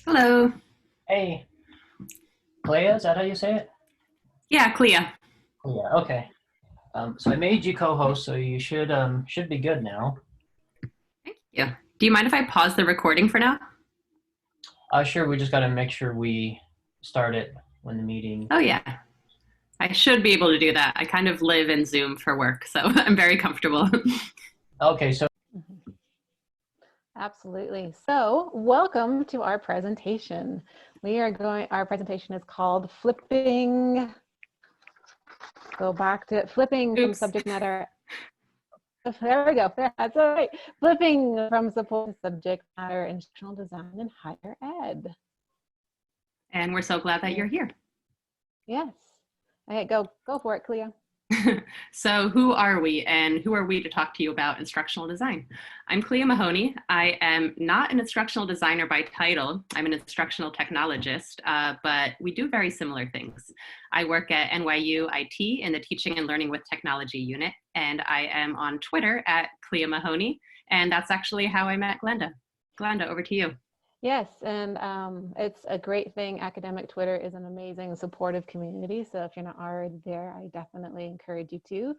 Hello. Hey, Clea, is that how you say it? Yeah, Clea. Clea, okay. So I made you co-host, so you should be good now. Thank you. Do you mind if I pause the recording for now? Sure, we just got to make sure we start it when the meeting. Oh, yeah. I should be able to do that. I kind of live in Zoom for work, so I'm very comfortable. Okay, so. Absolutely. So welcome to our presentation. Our presentation is called Flipping. Go back to Flipping from subject matter. There we go. That's all right. Flipping from support to subject matter, instructional design in higher ed. And we're so glad that you're here. Yes. Okay, go for it, Clea. So who are we, and who are we to talk to you about instructional design? I'm Clea Mahoney. I am not an instructional designer by title. I'm an instructional technologist, but we do very similar things. I work at NYU IT in the Teaching and Learning with Technology unit, and I am on Twitter at Clea Mahoney, and that's actually how I met Glenda. Glenda, over to you. Yes, and it's a great thing. Academic Twitter is an amazing supportive community. So if you're not already there, I definitely encourage you to.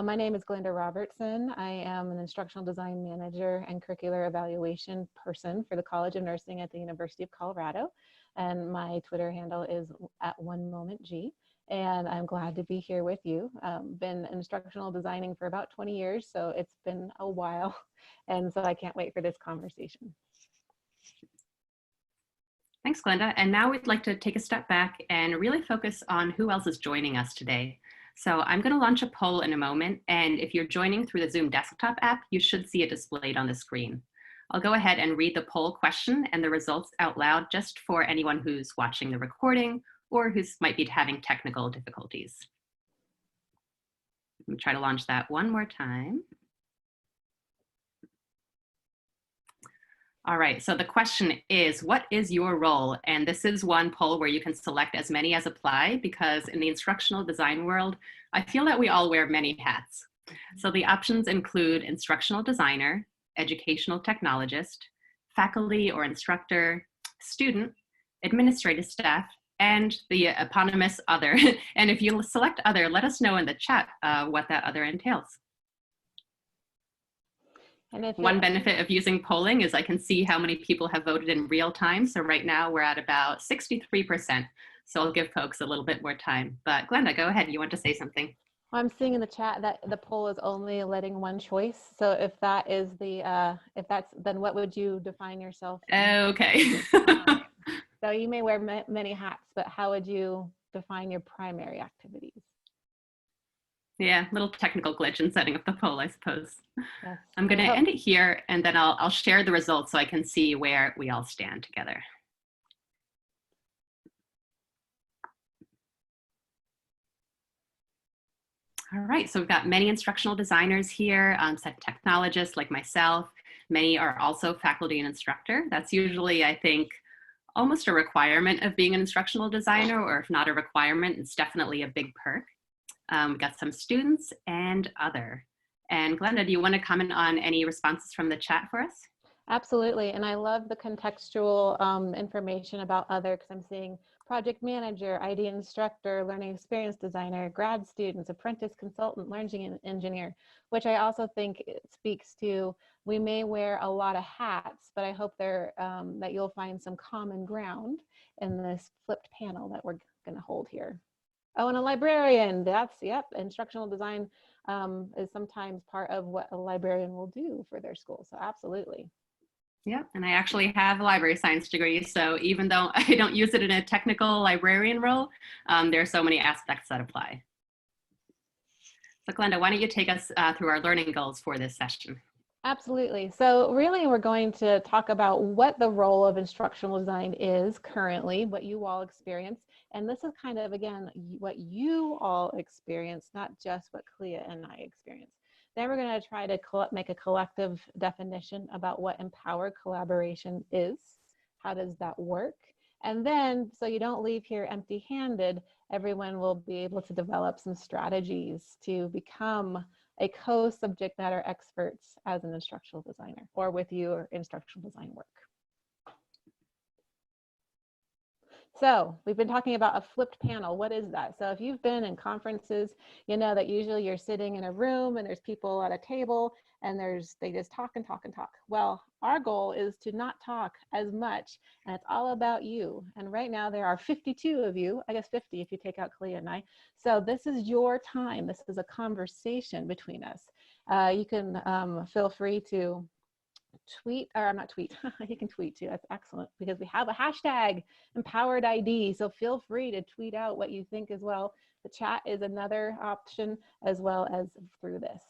My name is Glenda Robertson. I am an instructional design manager and curricular evaluation person for the College of Nursing at the University of Colorado. And my Twitter handle is @OneMomentG. And I'm glad to be here with you. Been instructional designing for about 20 years, so it's been a while. And so I can't wait for this conversation. Thanks, Glenda. And now we'd like to take a step back and really focus on who else is joining us today. So I'm going to launch a poll in a moment, and if you're joining through the Zoom desktop app, you should see it displayed on the screen. I'll go ahead and read the poll question and the results out loud just for anyone who's watching the recording or who might be having technical difficulties. Let me try to launch that one more time. All right, so the question is, what is your role? And this is one poll where you can select as many as apply, because in the instructional design world, I feel that we all wear many hats. So the options include instructional designer, educational technologist, faculty or instructor, student, administrative staff, and the eponymous other. And if you select other, let us know in the chat what that other entails. And one benefit of using polling is I can see how many people have voted in real time. So right now we're at about 63%. So I'll give folks a little bit more time. But Glenda, go ahead. You want to say something? I'm seeing in the chat that the poll is only letting one choice. So if that is the, then what would you define yourself? Okay. So you may wear many hats, but how would you define your primary activities? Yeah, little technical glitch in setting up the poll, I suppose. Yes. I'm going to end it here, and then I'll share the results so I can see where we all stand together. All right, so we've got many instructional designers here, technologists like myself. Many are also faculty and instructor. That's usually, I think, almost a requirement of being an instructional designer, or if not a requirement, it's definitely a big perk. We've got some students and other. And Glenda, do you want to comment on any responses from the chat for us? Absolutely, and I love the contextual information about other, because I'm seeing project manager, ID instructor, learning experience designer, grad students, apprentice consultant, learning engineer, which I also think it speaks to, we may wear a lot of hats, but I hope that you'll find some common ground in this flipped panel that we're going to hold here. Oh, and a librarian, yep, instructional design is sometimes part of what a librarian will do for their school, so absolutely. Yeah, and I actually have a library science degree, so even though I don't use it in a technical librarian role, there are so many aspects that apply. So Glenda, why don't you take us through our learning goals for this session? Absolutely. So really, we're going to talk about what the role of instructional design is currently, what you all experience. And this is kind of, again, what you all experience, not just what Clea and I experience. Then we're going to try to make a collective definition about what empowered collaboration is. How does that work? And then, so you don't leave here empty-handed, everyone will be able to develop some strategies to become a co-subject matter experts as an instructional designer or with your instructional design work. So we've been talking about a flipped panel. What is that? So if you've been in conferences, you know that usually you're sitting in a room and there's people at a table and they just talk and talk and talk. Well, our goal is to not talk as much, and it's all about you. And right now there are 52 of you, I guess 50 if you take out Clea and I. So this is your time. This is a conversation between us. You can feel free to tweet, or I'm not tweet, you can tweet too, that's excellent, because we have a hashtag empowered ID, so feel free to tweet out what you think as well. The chat is another option as well as through this.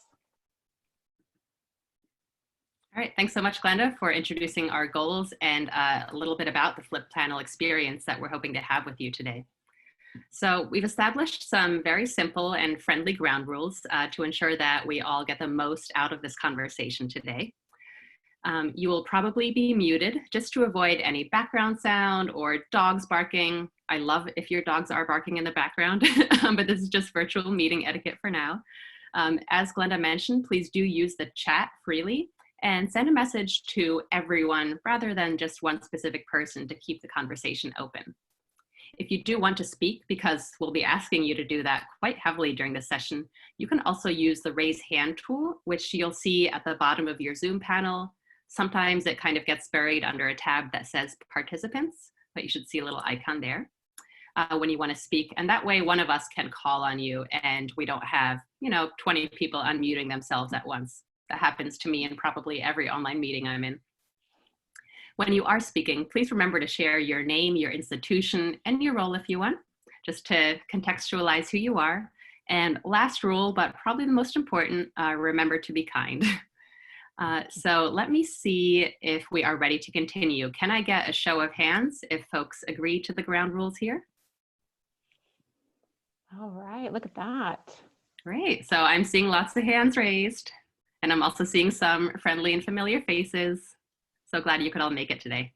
All right, thanks so much, Glenda, for introducing our goals and a little bit about the flipped panel experience that we're hoping to have with you today. So we've established some very simple and friendly ground rules to ensure that we all get the most out of this conversation today. You will probably be muted just to avoid any background sound or dogs barking. I love if your dogs are barking in the background, but this is just virtual meeting etiquette for now. As Glenda mentioned, please do use the chat freely and send a message to everyone rather than just one specific person to keep the conversation open. If you do want to speak, because we'll be asking you to do that quite heavily during the session, you can also use the raise hand tool, which you'll see at the bottom of your Zoom panel. Sometimes it kind of gets buried under a tab that says participants, but you should see a little icon there when you want to speak. And that way one of us can call on you and we don't have, 20 people unmuting themselves at once. That happens to me in probably every online meeting I'm in. When you are speaking, please remember to share your name, your institution, and your role if you want, just to contextualize who you are. And last rule, but probably the most important, remember to be kind. So let me see if we are ready to continue. Can I get a show of hands if folks agree to the ground rules here? All right, look at that. Great, so I'm seeing lots of hands raised, and I'm also seeing some friendly and familiar faces. So glad you could all make it today.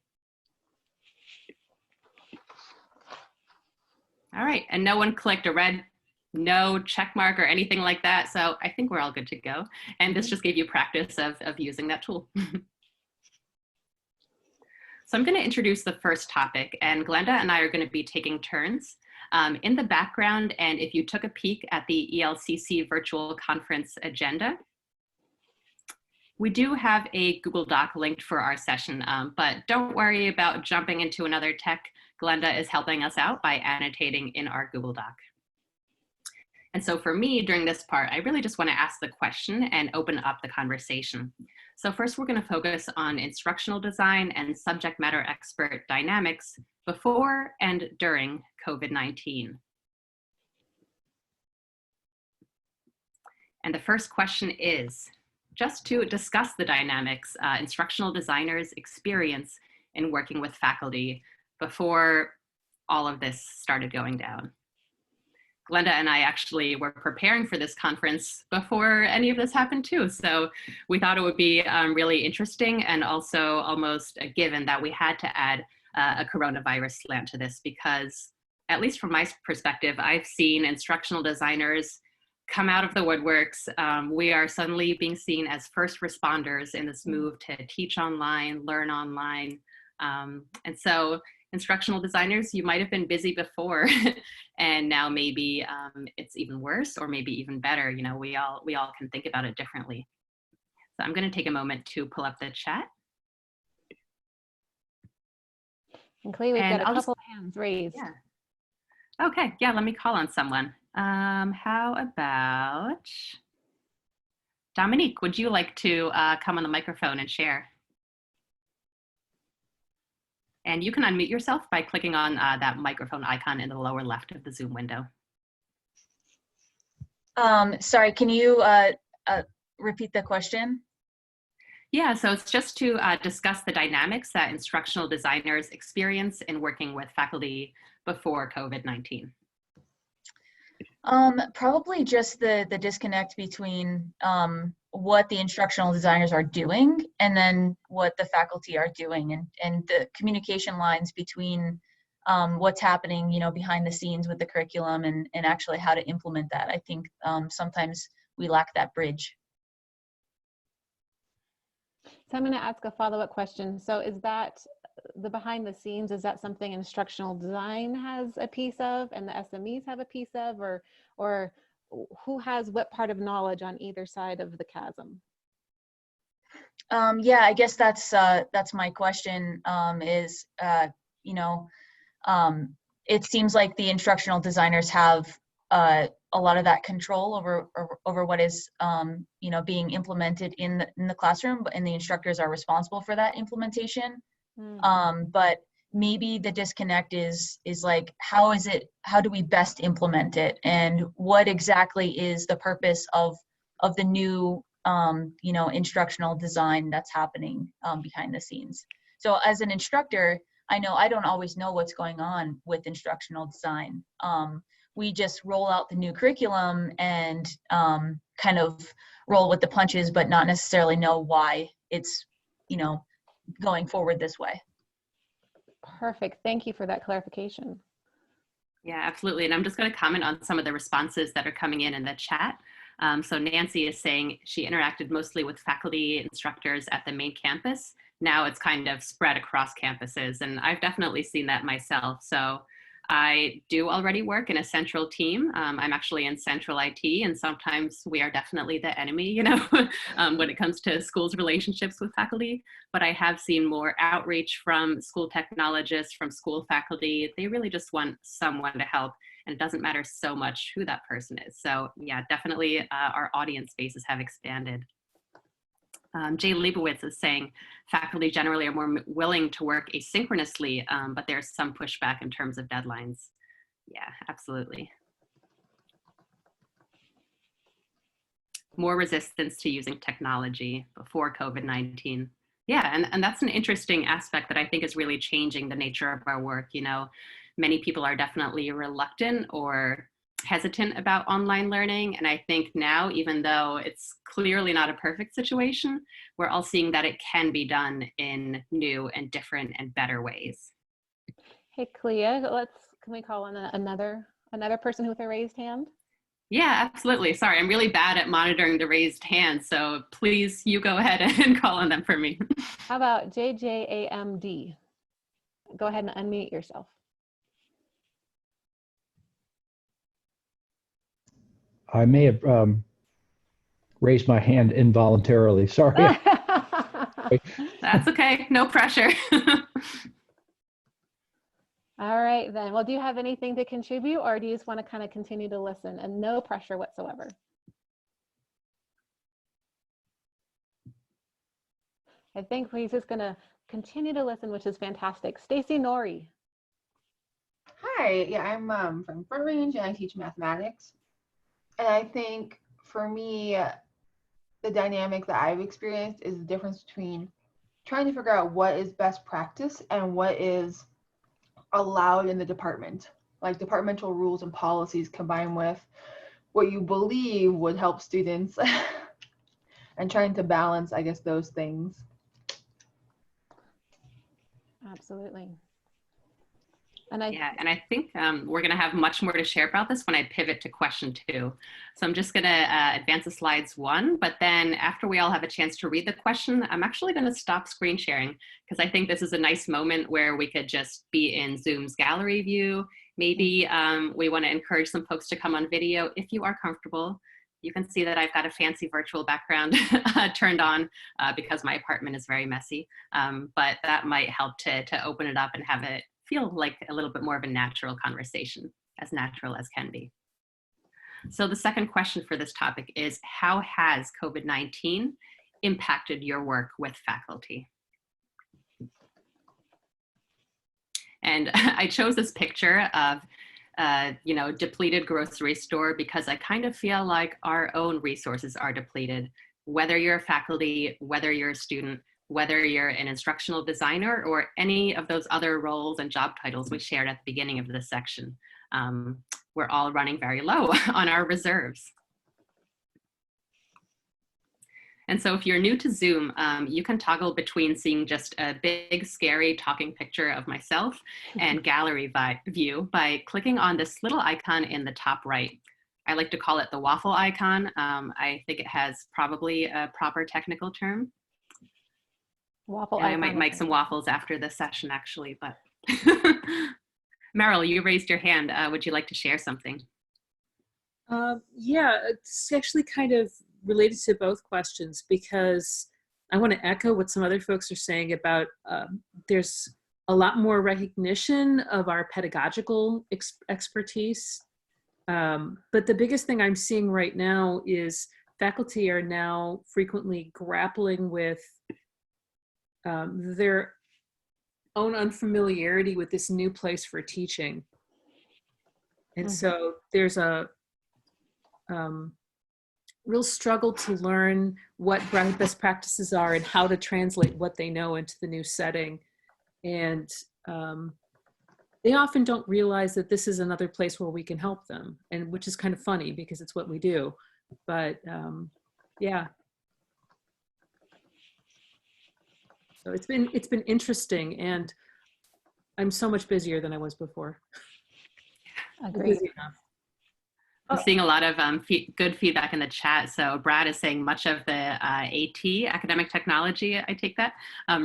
All right, and no one clicked a red no check mark or anything like that. So I think we're all good to go. And this just gave you practice of using that tool. So I'm going to introduce the first topic, and Glenda and I are going to be taking turns. In the background, and if you took a peek at the ELCC virtual conference agenda, we do have a Google Doc linked for our session, but don't worry about jumping into another tech. Glenda is helping us out by annotating in our Google Doc. And so for me, during this part, I really just want to ask the question and open up the conversation. So first, we're going to focus on instructional design and subject matter expert dynamics before and during COVID-19. And the first question is, just to discuss the dynamics instructional designers experience in working with faculty before all of this started going down. Glenda and I actually were preparing for this conference before any of this happened too. So we thought it would be really interesting and also almost a given that we had to add a coronavirus slant to this because, at least from my perspective, I've seen instructional designers come out of the woodworks. We are suddenly being seen as first responders in this move to teach online, learn online. And so instructional designers, you might have been busy before and now maybe it's even worse or maybe even better. We all can think about it differently. So I'm going to take a moment to pull up the chat. And Clea, we've got a couple hands raised. Yeah. Okay, yeah, let me call on someone. How about Dominique, would you like to come on the microphone and share? And you can unmute yourself by clicking on that microphone icon in the lower left of the Zoom window. Sorry, can you repeat the question? Yeah, so it's just to discuss the dynamics that instructional designers experience in working with faculty before COVID-19. Probably just the disconnect between what the instructional designers are doing and then what the faculty are doing, and the communication lines between what's happening, you know, behind the scenes with the curriculum and actually how to implement that. I think sometimes we lack that bridge. So I'm going to ask a follow-up question. So is that the behind the scenes, is that something instructional design has a piece of and the SMEs have a piece of, or who has what part of knowledge on either side of the chasm? Yeah, I guess that's my question, you know, it seems like the instructional designers have a lot of that control over what is you know, being implemented in the classroom, and the instructors are responsible for that implementation. But maybe the disconnect is like, how do we best implement it, and what exactly is the purpose of the new you know, instructional design that's happening behind the scenes. So as an instructor, I know I don't always know what's going on with instructional design. We just roll out the new curriculum and kind of roll with the punches, but not necessarily know why it's, you know, going forward this way. Perfect. Thank you for that clarification. Yeah, absolutely. And I'm just going to comment on some of the responses that are coming in the chat. So Nancy is saying she interacted mostly with faculty instructors at the main campus. Now it's kind of spread across campuses, and I've definitely seen that myself. So I do already work in a central team. I'm actually in central IT, and sometimes we are definitely the enemy, you know, when it comes to schools' relationships with faculty. But I have seen more outreach from school technologists, from school faculty. They really just want someone to help, and it doesn't matter so much who that person is. So yeah, definitely our audience spaces have expanded. Jay Leibowitz is saying faculty generally are more willing to work asynchronously, but there's some pushback in terms of deadlines. Yeah, absolutely. More resistance to using technology before COVID-19. Yeah, and that's an interesting aspect that I think is really changing the nature of our work. You know, many people are definitely reluctant or hesitant about online learning. And I think now, even though it's clearly not a perfect situation, we're all seeing that it can be done in new and different and better ways. Hey, Clea, can we call on another person with a raised hand? Yeah, absolutely. Sorry, I'm really bad at monitoring the raised hands. So please, you go ahead and call on them for me. How about JJAMD? Go ahead and unmute yourself. I may have raised my hand involuntarily. Sorry. That's okay. No pressure. All right, then. Well, do you have anything to contribute, or do you just want to kind of continue to listen and no pressure whatsoever? I think he's just going to continue to listen, which is fantastic. Stacy Nori. Hi, yeah, I'm from Front Range and I teach mathematics. And I think for me, the dynamic that I've experienced is the difference between trying to figure out what is best practice and what is allowed in the department, like departmental rules and policies combined with what you believe would help students and trying to balance, I guess, those things. Absolutely. And I think we're going to have much more to share about this when I pivot to question 2. So I'm just going to advance the slides 1, but then after we all have a chance to read the question, I'm actually going to stop screen sharing because I think this is a nice moment where we could just be in Zoom's gallery view. Maybe we want to encourage some folks to come on video if you are comfortable. You can see that I've got a fancy virtual background turned on because my apartment is very messy, but that might help to open it up and have it feel like a little bit more of a natural conversation, as natural as can be. So the second question for this topic is, how has COVID-19 impacted your work with faculty? And I chose this picture of depleted grocery store, because I kind of feel like our own resources are depleted, whether you're a faculty, whether you're a student, whether you're an instructional designer, or any of those other roles and job titles we shared at the beginning of this section. We're all running very low on our reserves. And so if you're new to Zoom, you can toggle between seeing just a big, scary talking picture of myself and gallery view by clicking on this little icon in the top right. I like to call it the waffle icon. I think it has probably a proper technical term. Waffle And I icon might is make some nice. waffles after this session, actually, but. Meryl, you raised your hand. Would you like to share something? Yeah, it's actually kind of related to both questions, because I want to echo what some other folks are saying about there's a lot more recognition of our pedagogical expertise. But the biggest thing I'm seeing right now is faculty are now frequently grappling with their own unfamiliarity with this new place for teaching. And so there's a real struggle to learn what best practices are and how to translate what they know into the new setting. And they often don't realize that this is another place where we can help them, and which is kind of funny because it's what we do. But yeah. So it's been interesting, and I'm so much busier than I was before. Agreed. Busy enough. I'm seeing a lot of good feedback in the chat. So Brad is saying much of the AT, academic technology, I take that,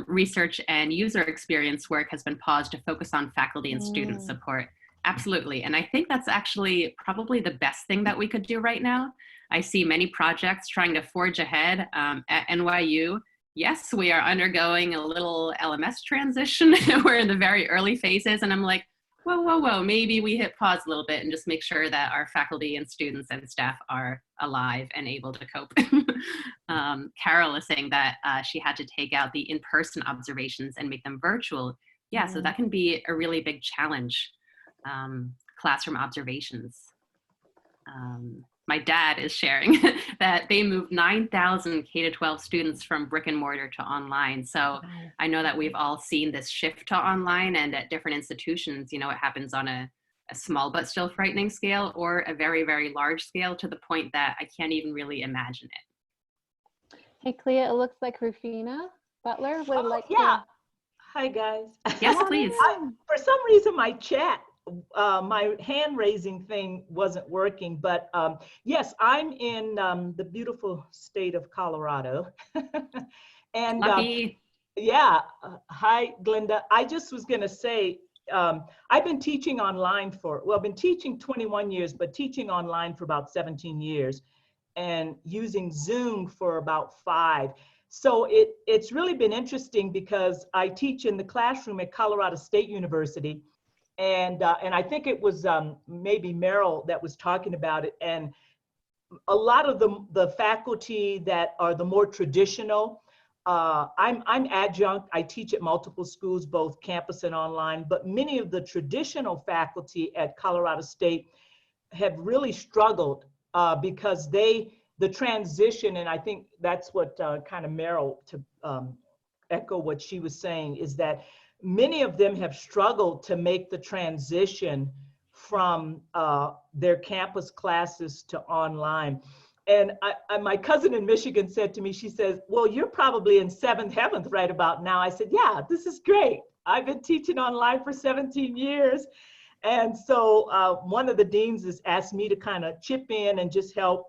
research and user experience work has been paused to focus on faculty and student support. Absolutely. And I think that's actually probably the best thing that we could do right now. I see many projects trying to forge ahead at NYU. Yes, we are undergoing a little LMS transition. We're in the very early phases, and I'm like, whoa, maybe we hit pause a little bit and just make sure that our faculty and students and staff are alive and able to cope. Carol is saying that she had to take out the in-person observations and make them virtual. Yeah, so that can be a really big challenge, classroom observations. My dad is sharing that they moved 9,000 K-12 students from brick and mortar to online. So I know that we've all seen this shift to online, and at different institutions, it happens on a small but still frightening scale, or a very, very large scale, to the point that I can't even really imagine it. Hey, Clea, it looks like Rufina Butler would like yeah. to. Hi, guys. Yes, please. For some reason, my chat, my hand raising thing wasn't working, but yes, I'm in the beautiful state of Colorado. And yeah, hi, Glenda. I just was going to say, I've been teaching online I've been teaching 21 years, but teaching online for about 17 years and using Zoom for about 5. So it's really been interesting because I teach in the classroom at Colorado State University. And I think it was maybe Meryl that was talking about it. And a lot of the faculty that are the more traditional, I'm adjunct. I teach at multiple schools, both campus and online. But many of the traditional faculty at Colorado State have really struggled because the transition, and I think that's what kind of Meryl, to echo what she was saying, is that many of them have struggled to make the transition from their campus classes to online. And my cousin in Michigan said to me, she says, well, you're probably in 7th heaven right about now. I said, yeah, this is great. I've been teaching online for 17 years. And so one of the deans has asked me to kind of chip in and just help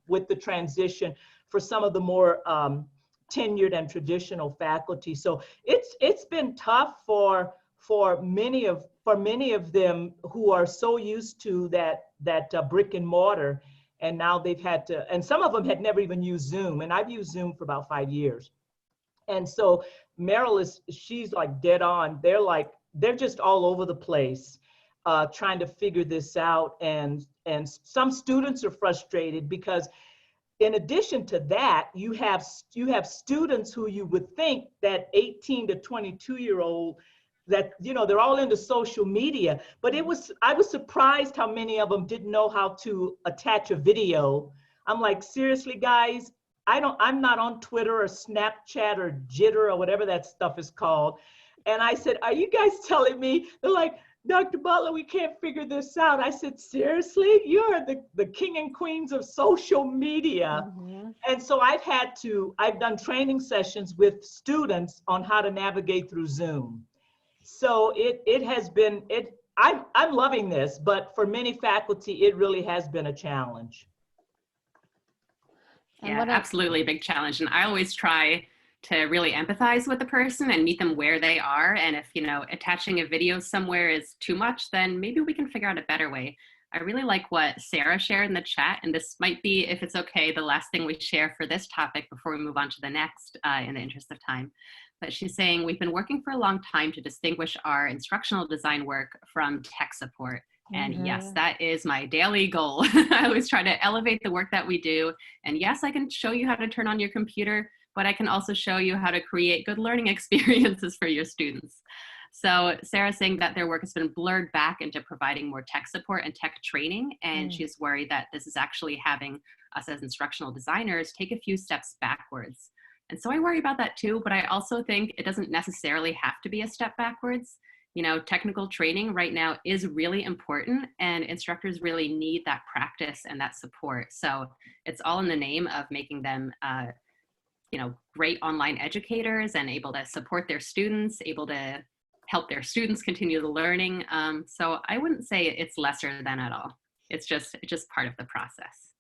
with the transition for some of the more tenured and traditional faculty. So it's been tough for many of them who are so used to that brick and mortar, and now they've had to, and some of them had never even used Zoom, and I've used Zoom for about 5 years. And so Meryl she's like dead on. They're just all over the place trying to figure this out, and some students are frustrated because in addition to that, you have students who you would think that 18 to 22-year-old that, you know, they're all into social media, but I was surprised how many of them didn't know how to attach a video. I'm like, seriously, guys, I'm not on Twitter or Snapchat or Jitter or whatever that stuff is called. And I said, are you guys telling me? They're like, Dr. Butler, we can't figure this out. I said, seriously? You're the king and queens of social media. Mm-hmm. And so I've done training sessions with students on how to navigate through Zoom. So it has been, I'm loving this, but for many faculty, it really has been a challenge. Yeah, absolutely a big challenge. And I always try to really empathize with the person and meet them where they are. And if, you know, attaching a video somewhere is too much, then maybe we can figure out a better way. I really like what Sarah shared in the chat, and this might be, if it's okay, the last thing we share for this topic before we move on to the next in the interest of time. But she's saying, we've been working for a long time to distinguish our instructional design work from tech support. And yes, that is my daily goal. I always try to elevate the work that we do. And yes, I can show you how to turn on your computer, but I can also show you how to create good learning experiences for your students. So Sarah's saying that their work has been blurred back into providing more tech support and tech training. And she's worried that this is actually having us as instructional designers take a few steps backwards. And so I worry about that too, but I also think it doesn't necessarily have to be a step backwards. You know, technical training right now is really important, and instructors really need that practice and that support. So it's all in the name of making them, you know, great online educators and able to support their students, able to help their students continue the learning. So I wouldn't say it's lesser than at all. It's just part of the process.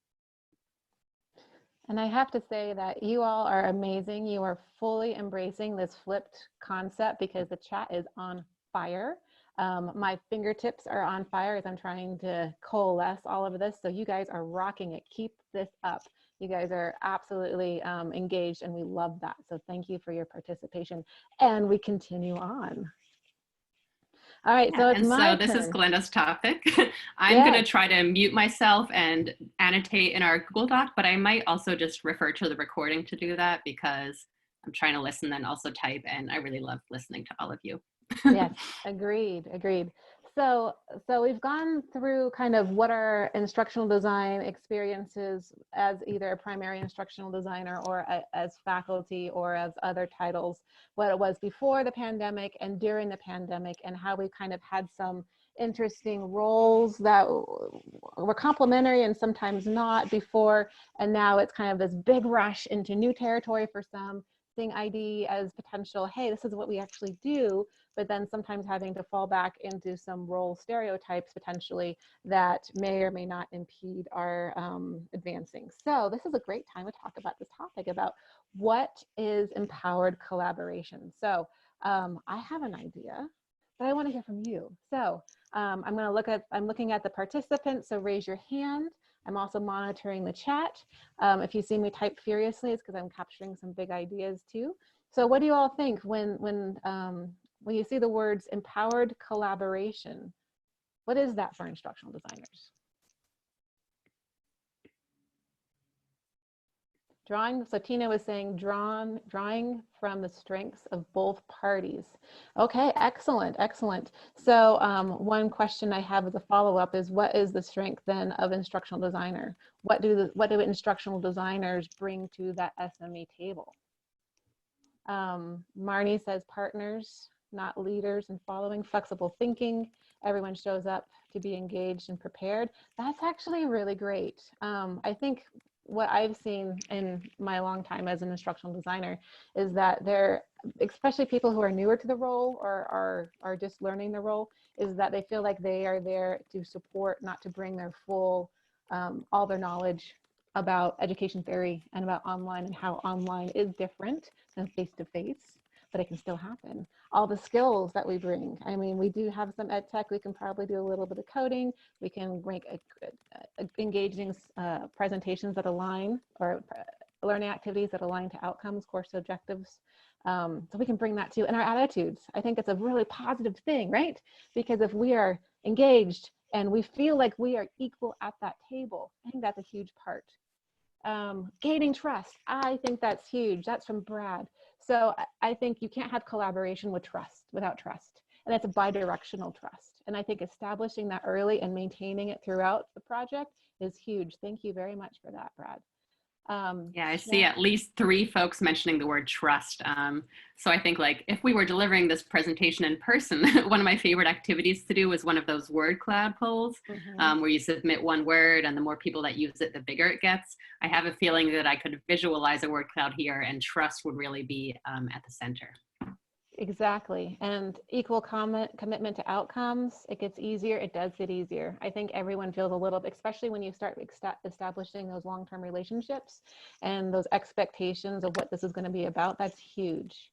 And I have to say that you all are amazing. You are fully embracing this flipped concept because the chat is on fire. My fingertips are on fire as I'm trying to coalesce all of this. So you guys are rocking it. Keep this up. You guys are absolutely engaged, and we love that. So thank you for your participation. And we continue on. All right, so it's my turn. This is Glenda's topic. I'm going to try to mute myself and annotate in our Google Doc, but I might also just refer to the recording to do that because I'm trying to listen and also type, and I really love listening to all of you. Yes, agreed. So we've gone through kind of what our instructional design experiences as either a primary instructional designer or as faculty or as other titles, what it was before the pandemic and during the pandemic, and how we kind of had some interesting roles that were complementary and sometimes not before, and now it's kind of this big rush into new territory for some, seeing ID as potential, hey, this is what we actually do, but then sometimes having to fall back into some role stereotypes potentially that may or may not impede our advancing. So this is a great time to talk about this topic about what is empowered collaboration. So I have an idea, but I want to hear from you. So I'm looking at the participants, so raise your hand. I'm also monitoring the chat. If you see me type furiously, it's because I'm capturing some big ideas too. So what do you all think when you see the words empowered collaboration? What is that for instructional designers? Drawing, so Tina was saying drawing from the strengths of both parties. Okay, excellent. So one question I have as a follow-up is, what is the strength then of instructional designer? What do instructional designers bring to that SME table? Marnie says partners, not leaders, and following, flexible thinking. Everyone shows up to be engaged and prepared. That's actually really great. I think what I've seen in my long time as an instructional designer is that there, especially people who are newer to the role or are just learning the role, is that they feel like they are there to support, not to bring their full, all their knowledge about education theory and about online and how online is different than face-to-face, but it can still happen. All the skills that we bring. I mean, we do have some ed tech. We can probably do a little bit of coding. We can make engaging presentations that align, or learning activities that align to outcomes, course objectives. So we can bring that too. And our attitudes. I think it's a really positive thing, right? Because if we are engaged and we feel like we are equal at that table, I think that's a huge part. Gaining trust. I think that's huge. That's from Brad. So I think you can't have collaboration without trust. And it's a bidirectional trust. And I think establishing that early and maintaining it throughout the project is huge. Thank you very much for that, Brad. Yeah, I see at least 3 folks mentioning the word trust. So I think like if we were delivering this presentation in person, one of my favorite activities to do was one of those word cloud polls where you submit 1 word and the more people that use it, the bigger it gets. I have a feeling that I could visualize a word cloud here and trust would really be at the center. Exactly. And equal commitment to outcomes, it gets easier. It does get easier. I think everyone feels a little bit, especially when you start establishing those long-term relationships and those expectations of what this is going to be about. That's huge.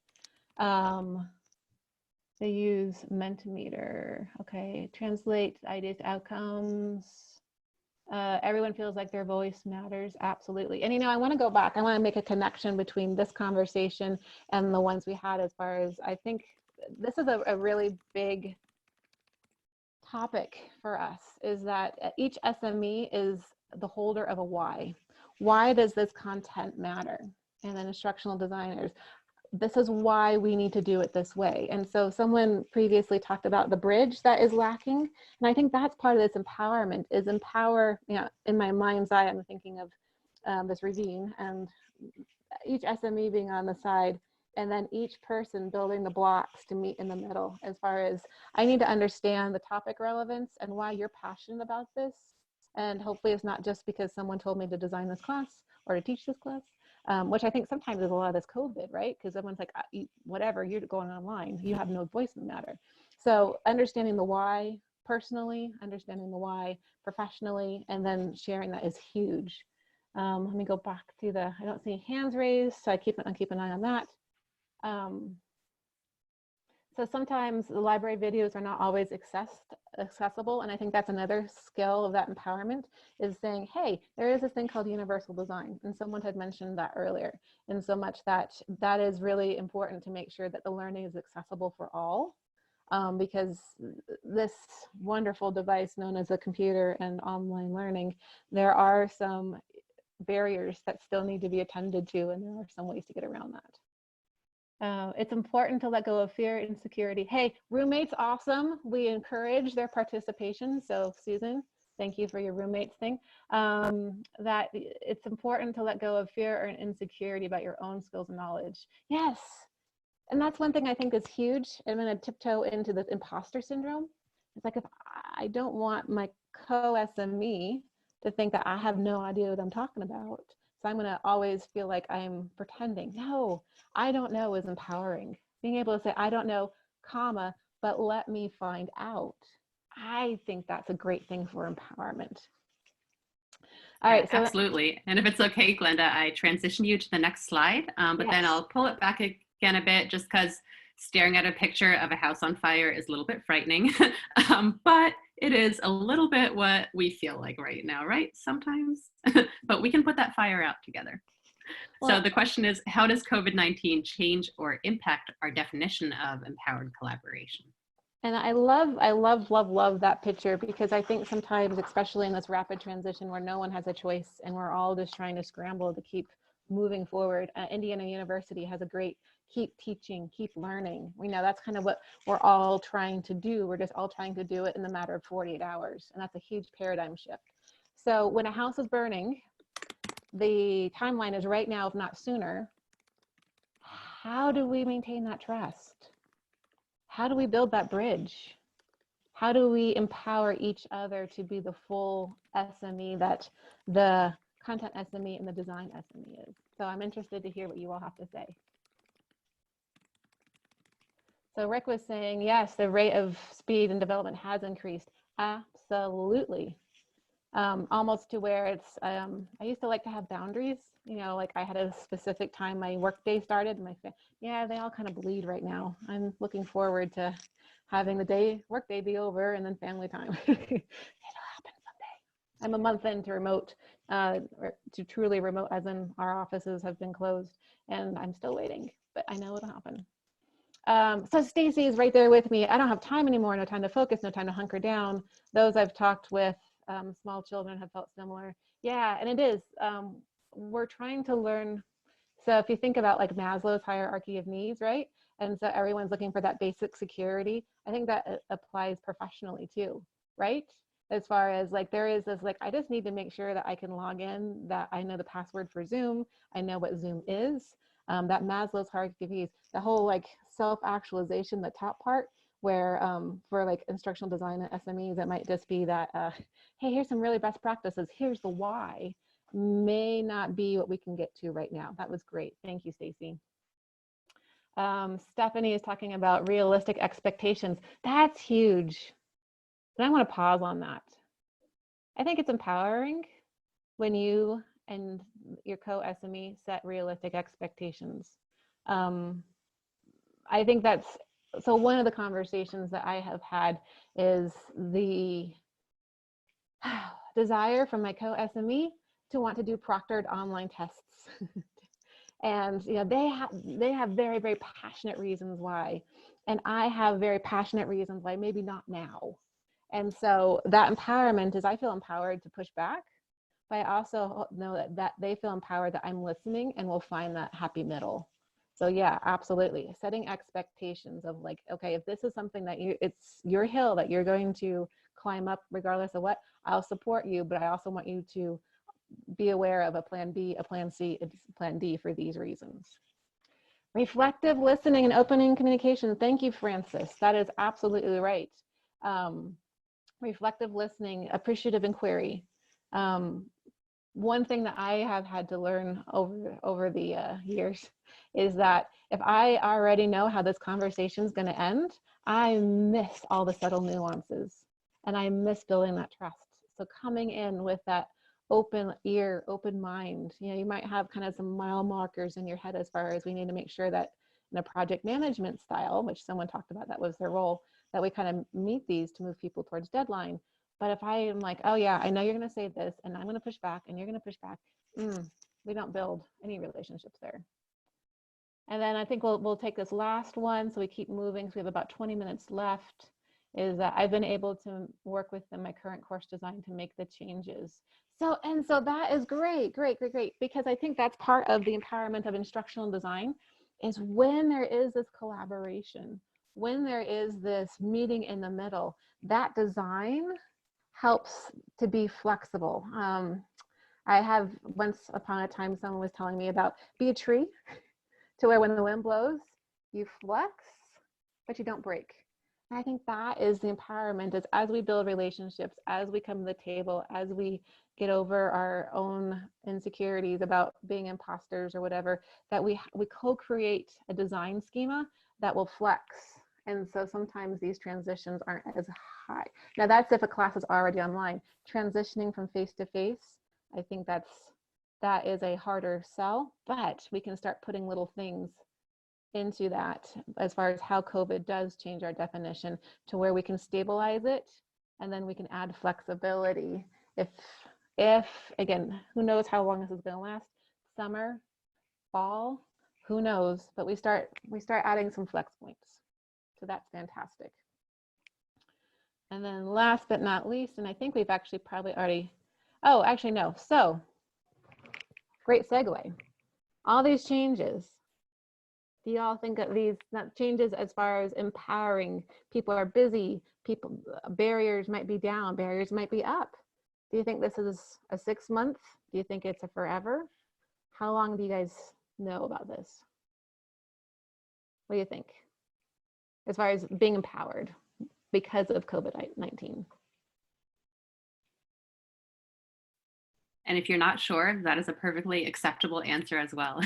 They use Mentimeter. Okay. Translate ideas to outcomes. Everyone feels like their voice matters. Absolutely. And, you know, I want to go back. I want to make a connection between this conversation and the ones we had as far as, I think this is a really big topic for us, is that each SME is the holder of a why. Why does this content matter? And then instructional designers, this is why we need to do it this way. And so someone previously talked about the bridge that is lacking. And I think that's part of this empowerment, is empower, you know, in my mind's eye, I'm thinking of this ravine and each SME being on the side, and then each person building the blocks to meet in the middle, as far as I need to understand the topic relevance and why you're passionate about this. And hopefully it's not just because someone told me to design this class or to teach this class. Which I think sometimes is a lot of this COVID, right? Because everyone's like, whatever, you're going online, you have no voice in the matter. So understanding the why personally, understanding the why professionally, and then sharing that is huge. Let me go back to I don't see hands raised, so I keep an eye on that. So sometimes the library videos are not always accessible. And I think that's another skill of that empowerment, is saying, hey, there is this thing called universal design. And someone had mentioned that earlier. And so much that is really important to make sure that the learning is accessible for all. Because this wonderful device known as a computer and online learning, there are some barriers that still need to be attended to, and there are some ways to get around that. It's important to let go of fear and insecurity. Hey, roommates, awesome. We encourage their participation. So Susan, thank you for your roommates thing. That it's important to let go of fear or insecurity about your own skills and knowledge. Yes. And that's one thing I think is huge. I'm going to tiptoe into the imposter syndrome. It's like, if I don't want my co-SME to think that I have no idea what I'm talking about, so I'm going to always feel like I'm pretending. No, I don't know is empowering. Being able to say, I don't know, comma, but let me find out. I think that's a great thing for empowerment. All right. So absolutely. And if it's okay, Glenda, I transition you to the next slide, but then I'll pull it back again a bit, just because staring at a picture of a house on fire is a little bit frightening, but it is a little bit what we feel like right now, right? Sometimes, but we can put that fire out together. Well, so the question is, how does COVID-19 change or impact our definition of empowered collaboration? And I love that picture, because I think sometimes, especially in this rapid transition where no one has a choice and we're all just trying to scramble to keep moving forward, Indiana University has a great keep teaching, keep learning. We know that's kind of what we're all trying to do. We're just all trying to do it in the matter of 48 hours. And that's a huge paradigm shift. So when a house is burning, the timeline is right now, if not sooner. How do we maintain that trust? How do we build that bridge? How do we empower each other to be the full SME that the content SME and the design SME is? So I'm interested to hear what you all have to say. So Rick was saying, yes, the rate of speed and development has increased. Absolutely. Almost to where it's, I used to like to have boundaries, you know, like I had a specific time my work day started. Yeah, they all kind of bleed right now. I'm looking forward to having the work day be over and then family time. It'll happen someday. I'm a month into remote, to truly remote, as in our offices have been closed, and I'm still waiting, but I know it'll happen. So Stacy is right there with me. I don't have time anymore, no time to focus, no time to hunker down. Those I've talked with, small children, have felt similar. Yeah, and it is, we're trying to learn. So if you think about like Maslow's hierarchy of needs, right? And so everyone's looking for that basic security. I think that applies professionally too, right? As far as like, there is this, like, I just need to make sure that I can log in, that I know the password for Zoom, I know what Zoom is, that Maslow's hierarchy of needs, the whole like self-actualization, the top part, where for like instructional design and SMEs, it might just be that, hey, here's some really best practices, here's the why, may not be what we can get to right now. That was great. Thank you, Stacy. Stephanie is talking about realistic expectations. That's huge. And I want to pause on that. I think it's empowering when you and your co-SME set realistic expectations. I think that's, so one of the conversations that I have had is the desire from my co-SME to want to do proctored online tests. And you know, they have very, very passionate reasons why. And I have very passionate reasons why, maybe not now. And so that empowerment is, I feel empowered to push back, but I also know that they feel empowered that I'm listening and we'll find that happy middle. So yeah, absolutely. Setting expectations of like, okay, if this is something that it's your hill that you're going to climb up regardless of what, I'll support you, but I also want you to be aware of a plan B, a plan C, a plan D for these reasons. Reflective listening and opening communication. Thank you, Francis. That is absolutely right. Reflective listening, appreciative inquiry. One thing that I have had to learn over the years is that if I already know how this conversation is going to end, I miss all the subtle nuances and I miss building that trust. So coming in with that open ear, open mind, you know, you might have kind of some mile markers in your head as far as we need to make sure that in a project management style, which someone talked about, that was their role, that we kind of meet these to move people towards deadline. But if I am like, oh yeah, I know you're going to say this and I'm going to push back and you're going to push back, we don't build any relationships there. And then I think we'll take this last one so we keep moving. So we have about 20 minutes left, is that I've been able to work with my current course design to make the changes. So that is great, because I think that's part of the empowerment of instructional design, is when there is this collaboration, when there is this meeting in the middle, that design helps to be flexible. I have, once upon a time, someone was telling me about be a tree, to where when the wind blows, you flex, but you don't break. And I think that is the empowerment, is as we build relationships, as we come to the table, as we get over our own insecurities about being imposters or whatever, that we co-create a design schema that will flex. And so sometimes these transitions aren't as high. Now that's if a class is already online. Transitioning from face to face, I think that is a harder sell, but we can start putting little things into that as far as how COVID does change our definition to where we can stabilize it, and then we can add flexibility. If again, who knows how long this is going to last? Summer, fall, who knows? But we start adding some flex points. So that's fantastic. And then last but not least, and I think we've actually probably already, oh, actually no. So great segue. All these changes, do you all think of these changes as far as empowering? People are busy, people, barriers might be down, barriers might be up. Do you think this is a 6 month? Do you think it's a forever? How long do you guys know about this? What do you think? As far as being empowered because of COVID-19. And if you're not sure, that is a perfectly acceptable answer as well.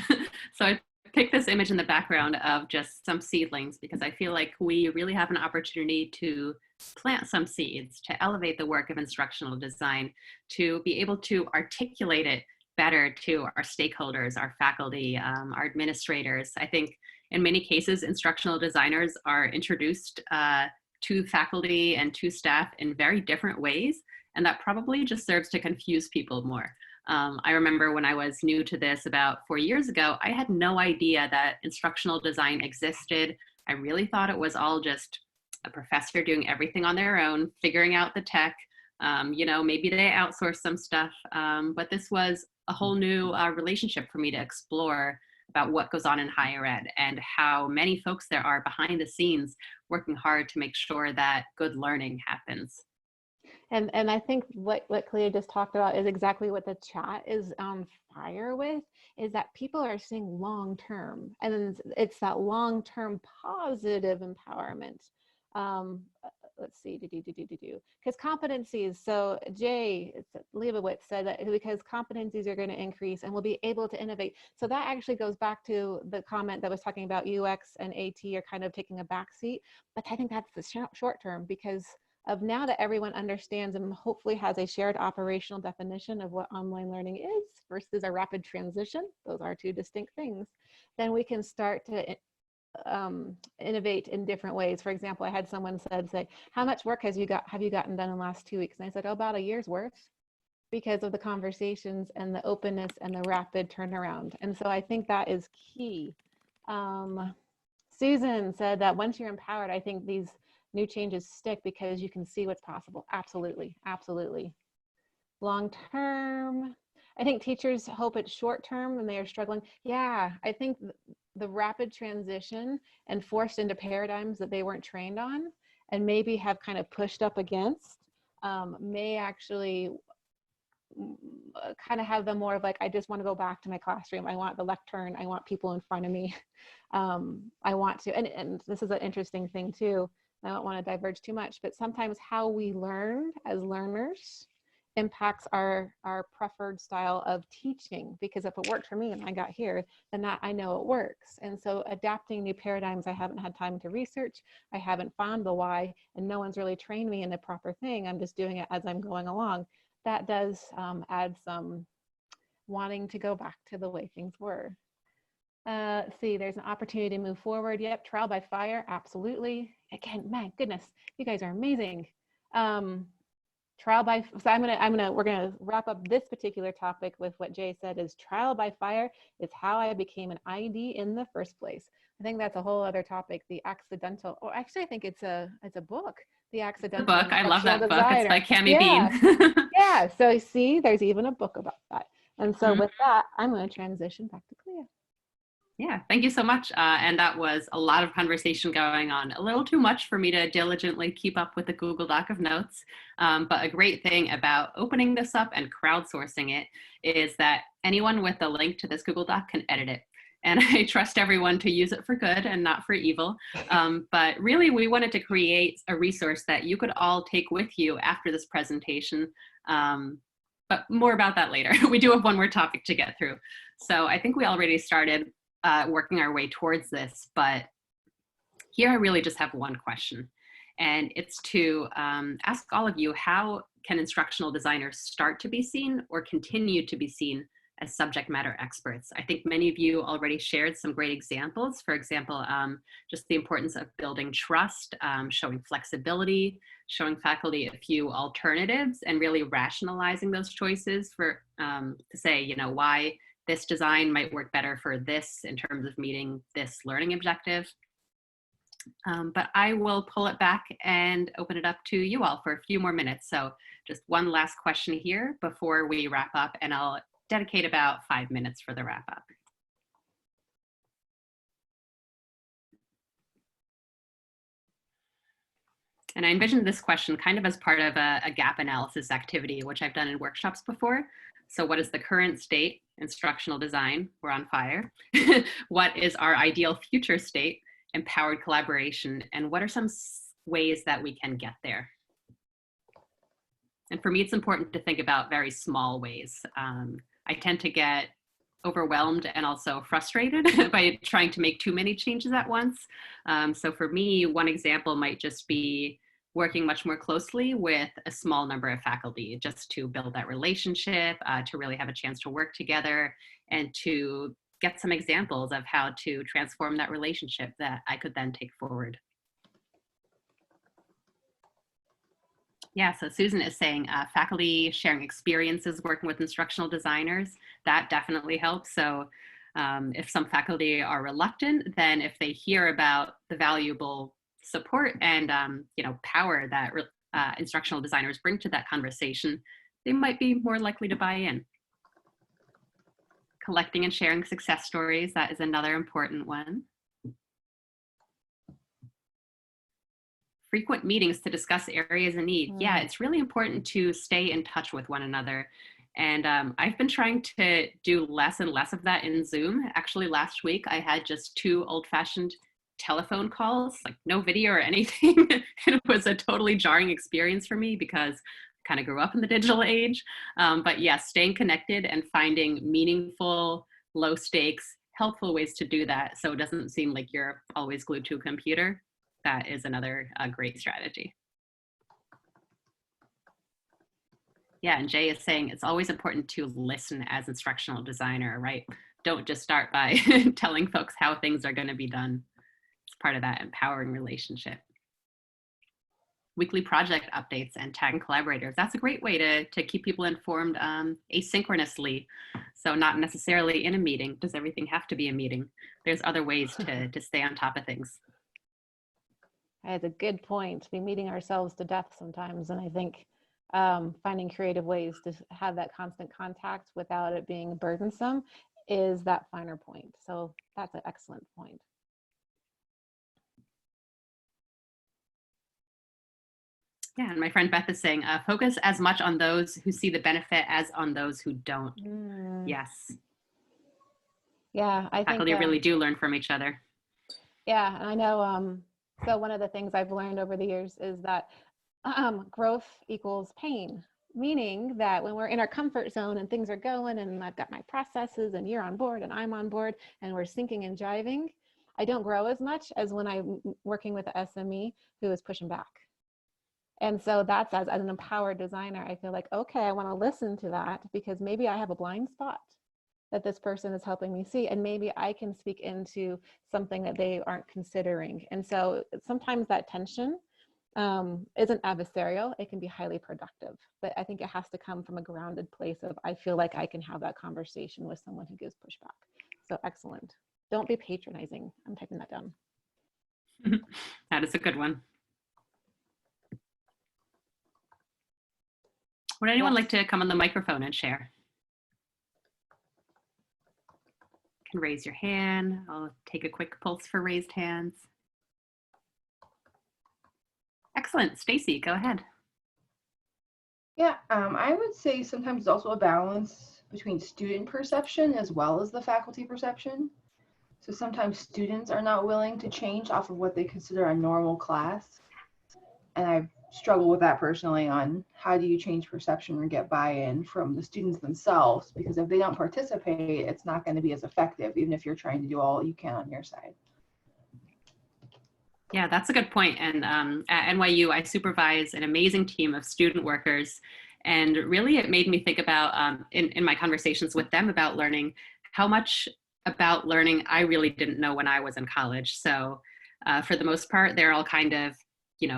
So I picked this image in the background of just some seedlings, because I feel like we really have an opportunity to plant some seeds, to elevate the work of instructional design, to be able to articulate it better to our stakeholders, our faculty, our administrators. I think in many cases, instructional designers are introduced to faculty and to staff in very different ways, and that probably just serves to confuse people more. I remember when I was new to this about 4 years ago, I had no idea that instructional design existed. I really thought it was all just a professor doing everything on their own, figuring out the tech. You know, maybe they outsource some stuff, but this was a whole new relationship for me to explore about what goes on in higher ed and how many folks there are behind the scenes working hard to make sure that good learning happens. And I think what Clea just talked about is exactly what the chat is on fire with, is that people are seeing long-term, and it's that long-term positive empowerment. Let's see, because competencies, so Jay Leibowitz said that because competencies are going to increase and we'll be able to innovate. So that actually goes back to the comment that was talking about UX and AT are kind of taking a backseat, but I think that's the short term, because of now that everyone understands and hopefully has a shared operational definition of what online learning is versus a rapid transition, those are two distinct things, then we can start to innovate in different ways. For example, I had someone say, how much work have you gotten done in the last 2 weeks? And I said, oh, about a year's worth, because of the conversations and the openness and the rapid turnaround. And so I think that is key. Susan said that once you're empowered, I think these new changes stick because you can see what's possible. Absolutely, absolutely. Long term, I think teachers hope it's short term and they are struggling. Yeah, I think the rapid transition and forced into paradigms that they weren't trained on and maybe have kind of pushed up against may actually kind of have them more of like, I just want to go back to my classroom. I want the lectern. I want people in front of me. I want to, and this is an interesting thing too. I don't want to diverge too much, but sometimes how we learn as learners impacts our preferred style of teaching, because if it worked for me and I got here, then that I know it works. And so adapting new paradigms, I haven't had time to research, I haven't found the why, and no one's really trained me in the proper thing. I'm just doing it as I'm going along. That does add some wanting to go back to the way things were. See, there's an opportunity to move forward. Yep, trial by fire, absolutely. Again, my goodness, you guys are amazing. Trial by, so we're gonna wrap up this particular topic with what Jay said is trial by fire is how I became an ID in the first place. I think that's a whole other topic, the accidental, or actually I think it's a book, the accidental. The book, I love that book, designer. It's by Cami Bean. Yeah, so see, there's even a book about that. And so with that, I'm gonna transition back to Clea. Yeah, thank you so much. And that was a lot of conversation going on, a little too much for me to diligently keep up with the Google Doc of notes. But a great thing about opening this up and crowdsourcing it is that anyone with a link to this Google Doc can edit it. And I trust everyone to use it for good and not for evil. But really, we wanted to create a resource that you could all take with you after this presentation. But more about that later. We do have one more topic to get through. So I think we already started working our way towards this, but here I really just have one question, and it's to ask all of you, how can instructional designers start to be seen or continue to be seen as subject matter experts? I think many of you already shared some great examples. For example, just the importance of building trust, showing flexibility, showing faculty a few alternatives, and really rationalizing those choices for to say, you know, why this design might work better for this in terms of meeting this learning objective. But I will pull it back and open it up to you all for a few more minutes. So just one last question here before we wrap up, and I'll dedicate about 5 minutes for the wrap up. And I envisioned this question kind of as part of a gap analysis activity, which I've done in workshops before. So what is the current state? Instructional design, we're on fire. What is our ideal future state? Empowered collaboration. And what are some ways that we can get there? And for me, it's important to think about very small ways. I tend to get overwhelmed and also frustrated by trying to make too many changes at once. So for me, one example might just be working much more closely with a small number of faculty just to build that relationship, to really have a chance to work together, and to get some examples of how to transform that relationship that I could then take forward. Yeah, so Susan is saying faculty sharing experiences working with instructional designers, that definitely helps. So if some faculty are reluctant, then if they hear about the valuable support and you know, power that instructional designers bring to that conversation, they might be more likely to buy in. Collecting and sharing success stories, that is another important one. Frequent meetings to discuss areas of need. Yeah, it's really important to stay in touch with one another. And I've been trying to do less and less of that in Zoom. Actually, last week I had just 2 old-fashioned telephone calls, like no video or anything. It was a totally jarring experience for me because I kind of grew up in the digital age. But yeah, staying connected and finding meaningful, low stakes, helpful ways to do that so it doesn't seem like you're always glued to a computer. That is another great strategy. Yeah, and Jay is saying it's always important to listen as instructional designer, right? Don't just start by telling folks how things are going to be done. It's part of that empowering relationship. Weekly project updates and tagging collaborators. That's a great way to keep people informed asynchronously. So not necessarily in a meeting. Does everything have to be a meeting? There's other ways to stay on top of things. That's a good point. We meeting ourselves to death sometimes, and I think finding creative ways to have that constant contact without it being burdensome is that finer point. So that's an excellent point. Yeah, and my friend Beth is saying, focus as much on those who see the benefit as on those who don't. Yes. Yeah, I think faculty really do learn from each other. Yeah, and I know, so one of the things I've learned over the years is that growth equals pain, meaning that when we're in our comfort zone and things are going and I've got my processes and you're on board and I'm on board and we're syncing and jiving, I don't grow as much as when I'm working with an SME who is pushing back. And so that's as an empowered designer, I feel like, okay, I want to listen to that because maybe I have a blind spot that this person is helping me see, and maybe I can speak into something that they aren't considering. And so sometimes that tension isn't adversarial, it can be highly productive, but I think it has to come from a grounded place of, I feel like I can have that conversation with someone who gives pushback. So excellent. Don't be patronizing. I'm typing that down. That is a good one. Would anyone like to come on the microphone and share? You can raise your hand. I'll take a quick pulse for raised hands. Excellent. Stacy, go ahead. Yeah, I would say sometimes it's also a balance between student perception as well as the faculty perception. So sometimes students are not willing to change off of what they consider a normal class. And I struggle with that personally on how do you change perception or get buy-in from the students themselves, because if they don't participate, it's not going to be as effective, even if you're trying to do all you can on your side. Yeah, that's a good point. And at NYU, I supervise an amazing team of student workers. And really, it made me think about, in my conversations with them about learning, how much about learning I really didn't know when I was in college. So for the most part, they're all kind of,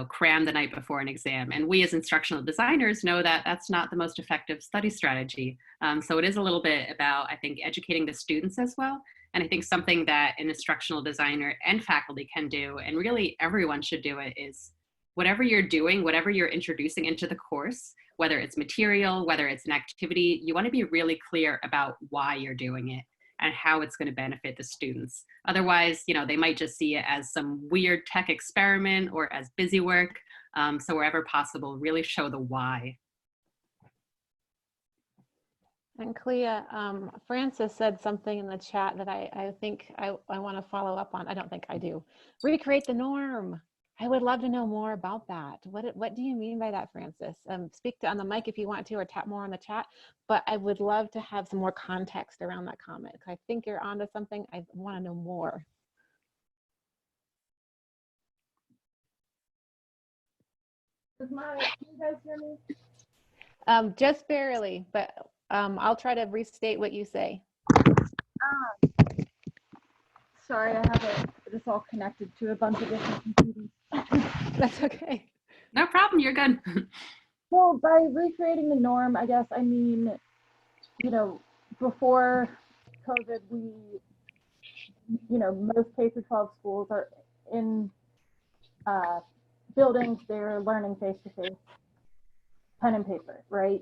crammed the night before an exam. And we as instructional designers know that that's not the most effective study strategy. So it is a little bit about, I think, educating the students as well. And I think something that an instructional designer and faculty can do, and really everyone should do it, is whatever you're doing, whatever you're introducing into the course, whether it's material, whether it's an activity, you want to be really clear about why you're doing it and how it's going to benefit the students. Otherwise, they might just see it as some weird tech experiment or as busy work. So wherever possible, really show the why. And Clea, Francis said something in the chat that I think I want to follow up on. I don't think I do. Recreate the norm. I would love to know more about that. What do you mean by that, Francis? Speak on the mic if you want to, or tap more on the chat, but I would love to have some more context around that comment. I think you're onto something. I want to know more. Can you guys hear me? Just barely, but I'll try to restate what you say. Sorry, I have this all connected to a bunch of different computers. That's okay. No problem, you're good. Well, by recreating the norm, I guess I mean, before COVID, most K-12 schools are in buildings, they're learning face-to-face, pen and paper, right?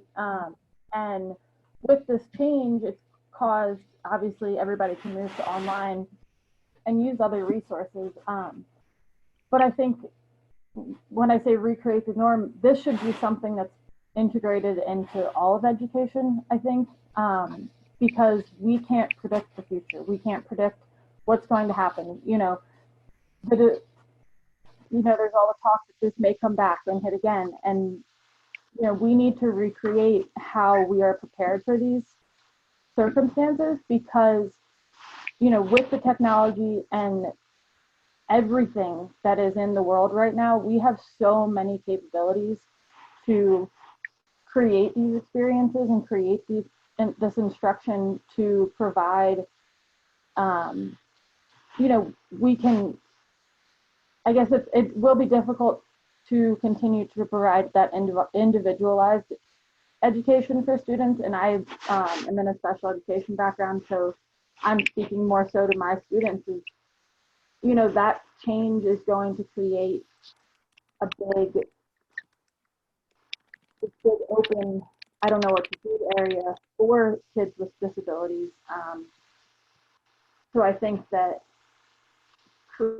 And with this change, it's because obviously everybody can move to online and use other resources. But I think when I say recreate the norm, this should be something that's integrated into all of education, I think, because we can't predict the future. We can't predict what's going to happen. There's all the talk that this may come back and hit again. And, we need to recreate how we are prepared for these circumstances because, with the technology and everything that is in the world right now, we have so many capabilities to create these experiences and create this instruction to provide, we can, I guess it will be difficult to continue to provide that individualized education for students. And I am in a special education background, so I'm speaking more so to my students is, that change is going to create a big open, I don't know what to do area for kids with disabilities. So I think that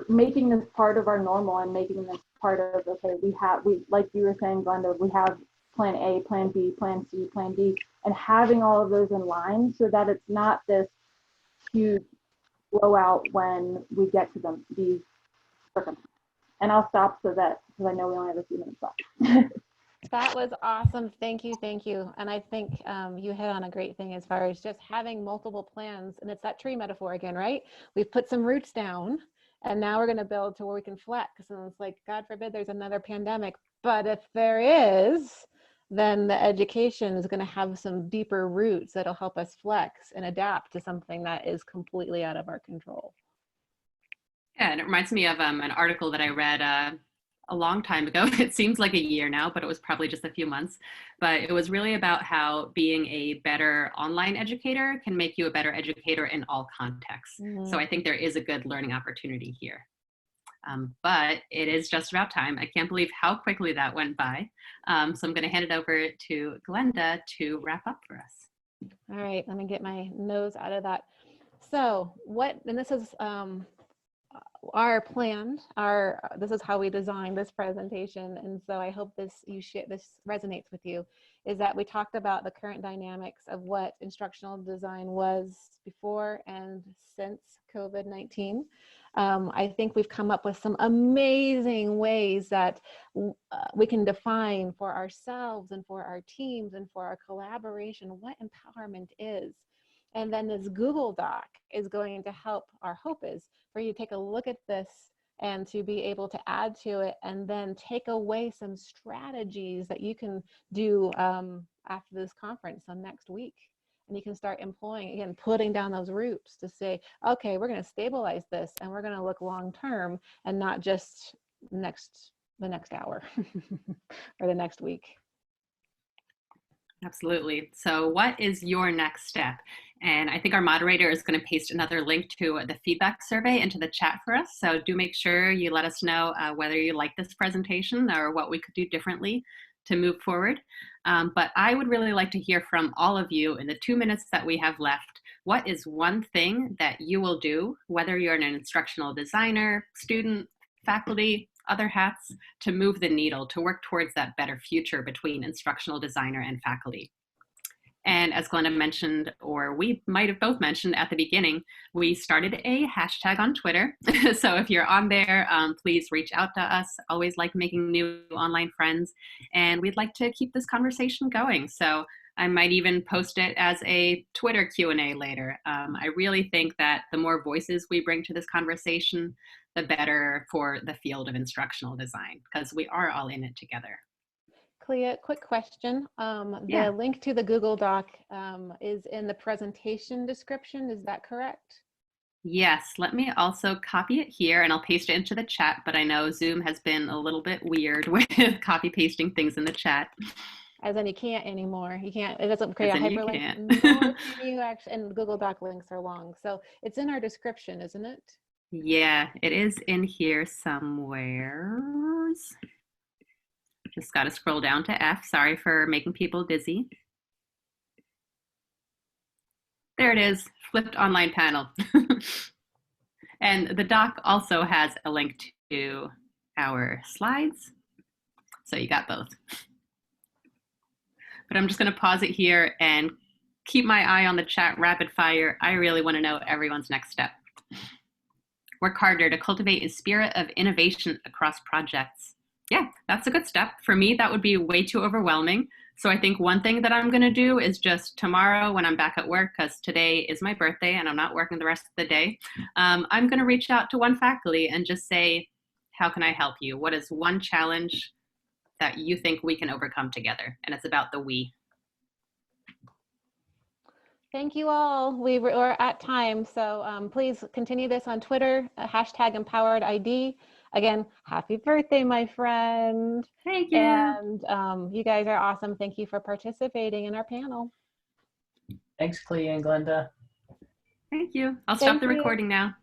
making this part of our normal and making this part of, okay, we like you were saying, Glenda, we have plan A, plan B, plan C, plan D, and having all of those in line so that it's not this huge blowout when we get to these circumstances. And I'll stop because I know we only have a few minutes left. That was awesome. Thank you. And I think you hit on a great thing as far as just having multiple plans. And it's that tree metaphor again, right? We've put some roots down and now we're going to build to where we can flex. And it's like, God forbid there's another pandemic. But if there is, then the education is going to have some deeper roots that'll help us flex and adapt to something that is completely out of our control. Yeah, and it reminds me of an article that I read a long time ago. It seems like a year now, but it was probably just a few months. But it was really about how being a better online educator can make you a better educator in all contexts. So I think there is a good learning opportunity here. But it is just about time. I can't believe how quickly that went by. So I'm going to hand it over to Glenda to wrap up for us. All right, let me get my nose out of that. So and this is our plan, this is how we designed this presentation. And so I hope this resonates with you, is that we talked about the current dynamics of what instructional design was before and since COVID-19. I think we've come up with some amazing ways that we can define for ourselves and for our teams and for our collaboration what empowerment is. And then this Google Doc is going to help, our hope is for you to take a look at this and to be able to add to it and then take away some strategies that you can do after this conference on next week. And you can start employing, again, putting down those roots to say, okay, we're going to stabilize this and we're going to look long-term and not just the next hour or the next week. Absolutely. So what is your next step? And I think our moderator is going to paste another link to the feedback survey into the chat for us. So do make sure you let us know whether you like this presentation or what we could do differently to move forward. But I would really like to hear from all of you in the 2 minutes that we have left. What is one thing that you will do, whether you're an instructional designer, student, faculty, other hats, to move the needle, to work towards that better future between instructional designer and faculty? And as Glenda mentioned, or we might have both mentioned at the beginning, we started a hashtag on Twitter. So if you're on there, please reach out to us. Always like making new online friends. And we'd like to keep this conversation going. So I might even post it as a Twitter Q&A later. I really think that the more voices we bring to this conversation, the better for the field of instructional design, because we are all in it together. Clea, quick question. The link to the Google Doc is in the presentation description. Is that correct? Yes, let me also copy it here and I'll paste it into the chat, but I know Zoom has been a little bit weird with copy pasting things in the chat. As in you can't anymore. You can't, it doesn't create a hyperlink. Nor can you actually, and Google Doc links are long. So it's in our description, isn't it? Yeah, it is in here somewhere. Just got to scroll down to F. Sorry for making people dizzy. There it is, flipped online panel. And the doc also has a link to our slides. So you got both. But I'm just going to pause it here and keep my eye on the chat rapid fire. I really want to know everyone's next step. Work harder to cultivate a spirit of innovation across projects. Yeah, that's a good step. For me, that would be way too overwhelming. So I think one thing that I'm going to do is just tomorrow when I'm back at work, because today is my birthday and I'm not working the rest of the day, I'm going to reach out to one faculty and just say, how can I help you? What is one challenge that you think we can overcome together? And it's about the we. Thank you all. We're at time, so please continue this on Twitter, #EmpoweredID. Again, happy birthday, my friend. Thank you. And you guys are awesome. Thank you for participating in our panel. Thanks, Clea and Glenda. Thank you. I'll stop the recording now.